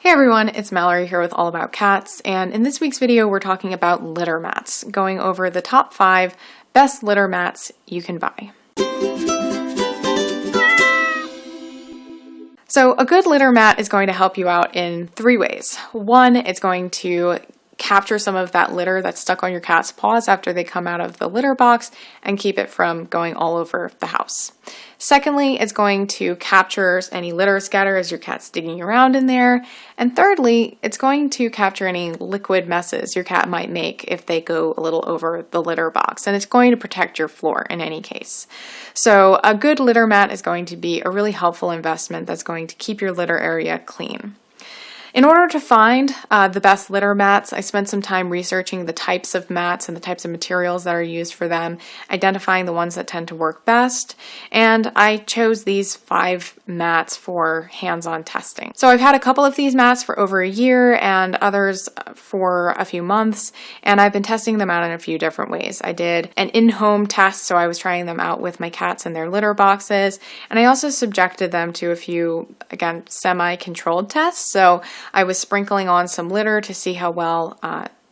Hey everyone, it's Mallory here with All About Cats, and in this week's video we're talking about litter mats, going over the top 5 best litter mats you can buy. So a good litter mat is going to help you out in 3 ways. One, it's going to capture some of that litter that's stuck on your cat's paws after they come out of the litter box and keep it from going all over the house. Secondly, it's going to capture any litter scatter as your cat's digging around in there. And thirdly, it's going to capture any liquid messes your cat might make if they go a little over the litter box. And it's going to protect your floor in any case. So a good litter mat is going to be a really helpful investment that's going to keep your litter area clean. In order to find the best litter mats, I spent some time researching the types of mats and the types of materials that are used for them, identifying the ones that tend to work best, and I chose these 5 mats for hands-on testing. So I've had a couple of these mats for over a year and others for a few months, and I've been testing them out in a few different ways. I did an in-home test, so I was trying them out with my cats in their litter boxes, and I also subjected them to a few, again, semi-controlled tests. So I was sprinkling on some litter to see how well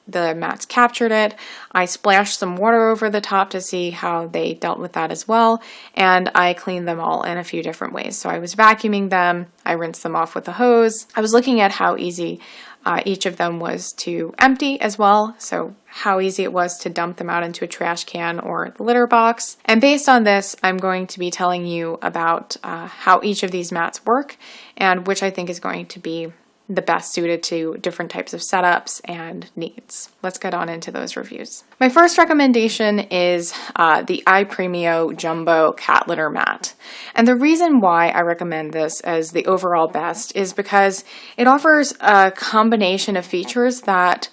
the mats captured it. I splashed some water over the top to see how they dealt with that as well, and I cleaned them all in a few different ways. So I was vacuuming them, I rinsed them off with a hose. I was looking at how easy each of them was to empty as well, so how easy it was to dump them out into a trash can or the litter box. And based on this, I'm going to be telling you about how each of these mats work and which I think is going to be the best suited to different types of setups and needs. Let's get on into those reviews. My first recommendation is the iPrimio Jumbo Cat Litter Mat. And the reason why I recommend this as the overall best is because it offers a combination of features that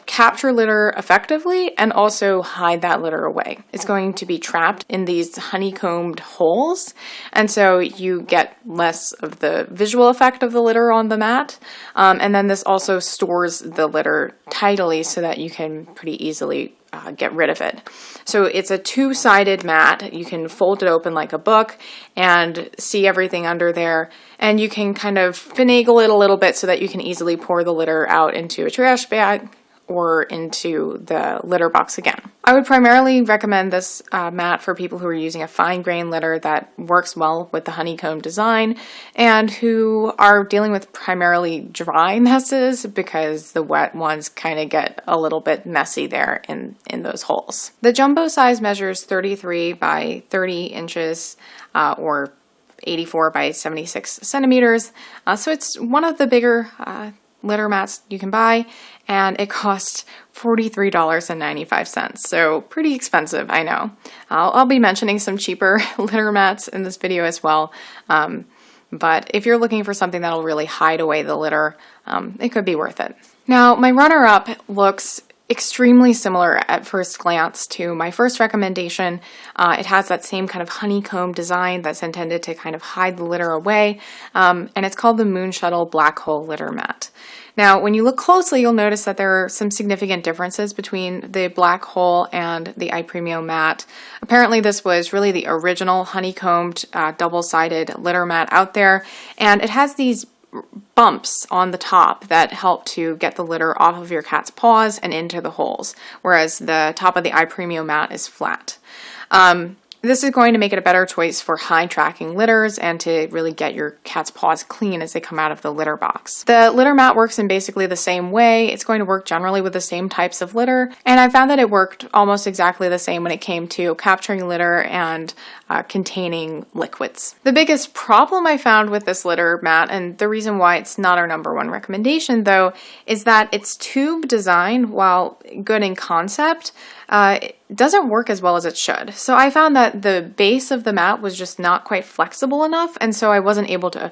capture litter effectively and also hide that litter away. It's going to be trapped in these honeycombed holes, and so you get less of the visual effect of the litter on the mat. And then this also stores the litter tidily so that you can pretty easily get rid of it. So it's a 2-sided mat. You can fold it open like a book and see everything under there, and you can kind of finagle it a little bit so that you can easily pour the litter out into a trash bag or into the litter box again. I would primarily recommend this mat for people who are using a fine grain litter that works well with the honeycomb design and who are dealing with primarily dry messes because the wet ones kind of get a little bit messy there in those holes. The jumbo size measures 33 by 30 inches or 84 by 76 centimeters. So it's one of the bigger litter mats you can buy, and it costs $43.95, so pretty expensive, I know. I'll be mentioning some cheaper litter mats in this video as well, but if you're looking for something that'll really hide away the litter, it could be worth it. Now, my runner-up looks extremely similar at first glance to my first recommendation. It has that same kind of honeycomb design that's intended to kind of hide the litter away, and it's called the Moonshuttle Blackhole Litter Mat. Now, when you look closely, you'll notice that there are some significant differences between the Blackhole and the iPrimio mat. Apparently, this was really the original honeycombed double-sided litter mat out there, and it has these bumps on the top that help to get the litter off of your cat's paws and into the holes, whereas the top of the iPrimio mat is flat. This is going to make it a better choice for high tracking litters and to really get your cat's paws clean as they come out of the litter box. The litter mat works in basically the same way. It's going to work generally with the same types of litter, and I found that it worked almost exactly the same when it came to capturing litter and containing liquids. The biggest problem I found with this litter mat, and the reason why it's not our #1 recommendation though, is that its tube design, while good in concept, it doesn't work as well as it should. So I found that the base of the mat was just not quite flexible enough, and so I wasn't able to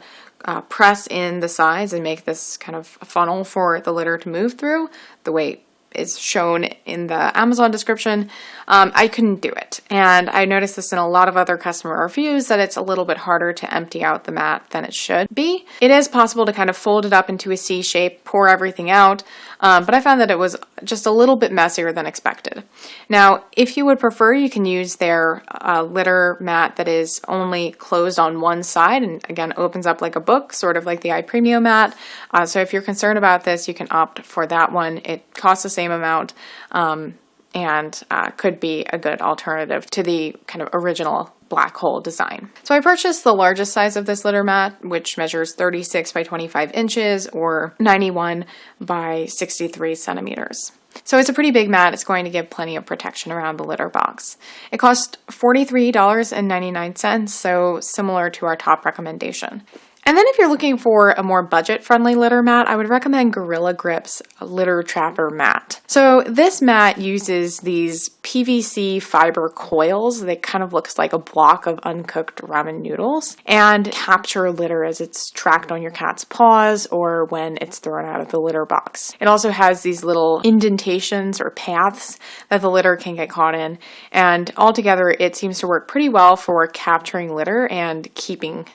press in the sides and make this kind of a funnel for the litter to move through the way is shown in the Amazon description, I couldn't do it. And I noticed this in a lot of other customer reviews that it's a little bit harder to empty out the mat than it should be. It is possible to kind of fold it up into a C shape, pour everything out, but I found that it was just a little bit messier than expected. Now, if you would prefer, you can use their litter mat that is only closed on one side and again opens up like a book, sort of like the iPrimio mat. So if you're concerned about this, you can opt for that one. It costs the same amount and could be a good alternative to the kind of original Blackhole design. So I purchased the largest size of this litter mat, which measures 36 by 25 inches or 91 by 63 centimeters. So it's a pretty big mat. It's going to give plenty of protection around the litter box. It cost $43.99, so similar to our top recommendation. And then if you're looking for a more budget-friendly litter mat, I would recommend Gorilla Grip's Litter Trapper mat. So this mat uses these PVC fiber coils that kind of looks like a block of uncooked ramen noodles and capture litter as it's tracked on your cat's paws or when it's thrown out of the litter box. It also has these little indentations or paths that the litter can get caught in, and altogether it seems to work pretty well for capturing litter and keeping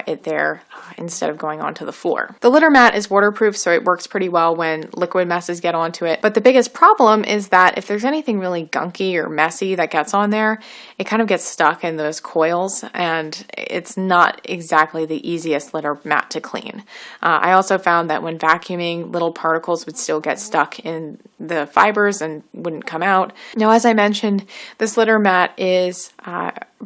it there instead of going onto the floor. The litter mat is waterproof, so it works pretty well when liquid messes get onto it. But the biggest problem is that if there's anything really gunky or messy that gets on there, it kind of gets stuck in those coils, and it's not exactly the easiest litter mat to clean. I also found that when vacuuming, little particles would still get stuck in the fibers and wouldn't come out. Now, as I mentioned, this litter mat is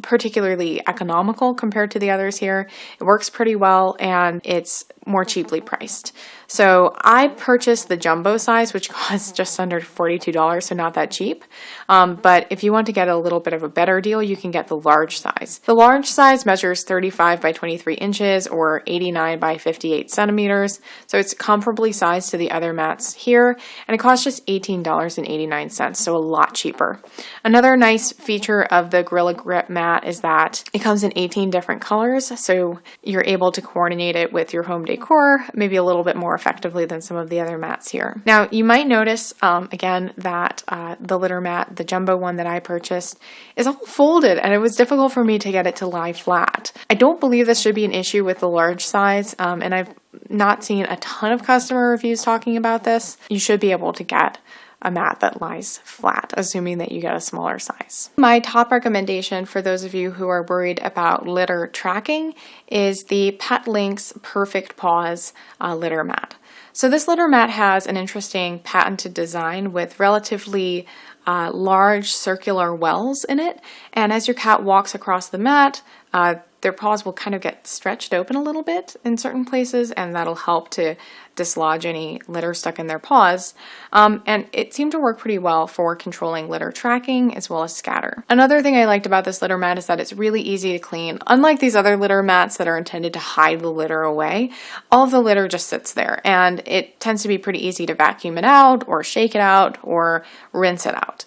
particularly economical compared to the others here. It works pretty well and it's more cheaply priced. So I purchased the jumbo size, which costs just under $42, so not that cheap. But if you want to get a little bit of a better deal, you can get the large size. The large size measures 35 by 23 inches or 89 by 58 centimeters. So it's comparably sized to the other mats here, and it costs just $18.89, so a lot cheaper. Another nice feature of the Gorilla Grip mat is that it comes in 18 different colors, so you're able to coordinate it with your home decor, maybe a little bit more effectively than some of the other mats here. Now, you might notice, again, that the litter mat, the jumbo one that I purchased, is all folded, and it was difficult for me to get it to lie flat. I don't believe this should be an issue with the large size, and I've not seen a ton of customer reviews talking about this. You should be able to get a mat that lies flat, assuming that you get a smaller size. My top recommendation for those of you who are worried about litter tracking is the Petlinks Purrfect Paws litter mat. So this litter mat has an interesting patented design with relatively large circular wells in it, and as your cat walks across the mat, their paws will kind of get stretched open a little bit in certain places, and that'll help to dislodge any litter stuck in their paws. And it seemed to work pretty well for controlling litter tracking as well as scatter. Another thing I liked about this litter mat is that it's really easy to clean. Unlike these other litter mats that are intended to hide the litter away, all of the litter just sits there, and it tends to be pretty easy to vacuum it out or shake it out or rinse it out.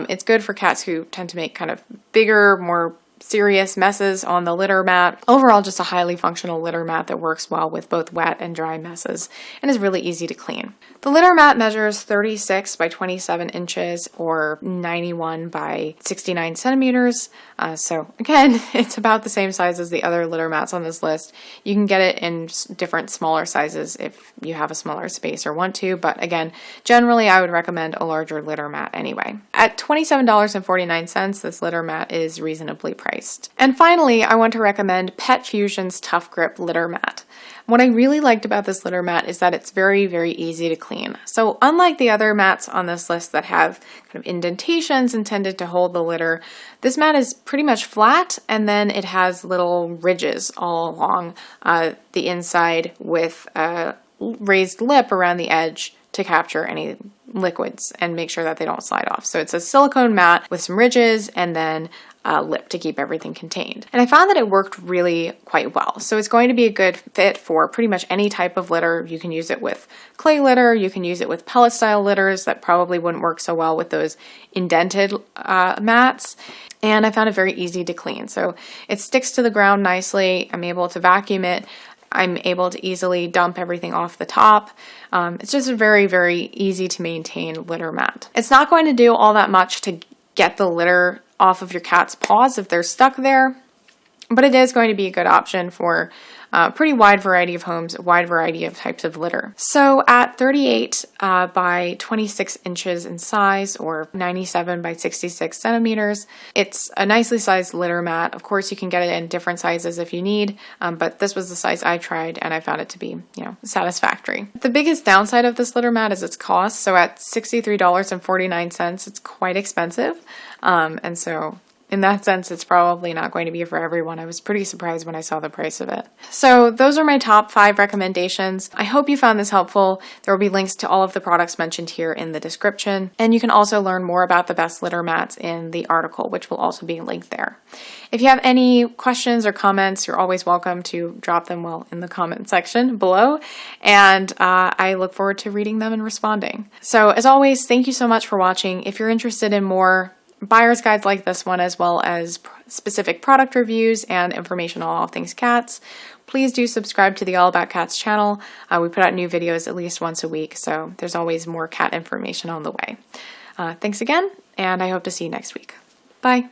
It's good for cats who tend to make kind of bigger, more serious messes on the litter mat. Overall, just a highly functional litter mat that works well with both wet and dry messes and is really easy to clean. The litter mat measures 36 by 27 inches or 91 by 69 centimeters. So again, it's about the same size as the other litter mats on this list. You can get it in different smaller sizes if you have a smaller space or want to, but again, generally I would recommend a larger litter mat anyway. At $27.49, this litter mat is reasonably priced. And finally, I want to recommend PetFusion's ToughGrip litter mat. What I really liked about this litter mat is that it's very, very easy to clean. So unlike the other mats on this list that have kind of indentations intended to hold the litter, this mat is pretty much flat, and then it has little ridges all along the inside with a raised lip around the edge to capture any liquids and make sure that they don't slide off. So it's a silicone mat with some ridges and then a lip to keep everything contained. And I found that it worked really quite well. So it's going to be a good fit for pretty much any type of litter. You can use it with clay litter, you can use it with pellet style litters that probably wouldn't work so well with those indented mats. And I found it very easy to clean. So it sticks to the ground nicely. I'm able to vacuum it. I'm able to easily dump everything off the top. It's just a very, very easy to maintain litter mat. It's not going to do all that much to get the litter off of your cat's paws if they're stuck there, but it is going to be a good option for a pretty wide variety of homes, a wide variety of types of litter. So at 38 by 26 inches in size, or 97 by 66 centimeters, it's a nicely sized litter mat. Of course, you can get it in different sizes if you need, but this was the size I tried and I found it to be, satisfactory. The biggest downside of this litter mat is its cost. So at $63.49, it's quite expensive. And so in that sense, it's probably not going to be for everyone. I was pretty surprised when I saw the price of it. So those are my top 5 recommendations. I hope you found this helpful. There will be links to all of the products mentioned here in the description. And you can also learn more about the best litter mats in the article, which will also be linked there. If you have any questions or comments, you're always welcome to drop them in the comment section below. And I look forward to reading them and responding. So as always, thank you so much for watching. If you're interested in more buyer's guides like this one, as well as specific product reviews and information on all things cats, please do subscribe to the All About Cats channel. We put out new videos at least once a week, so there's always more cat information on the way. Thanks again, and I hope to see you next week. Bye.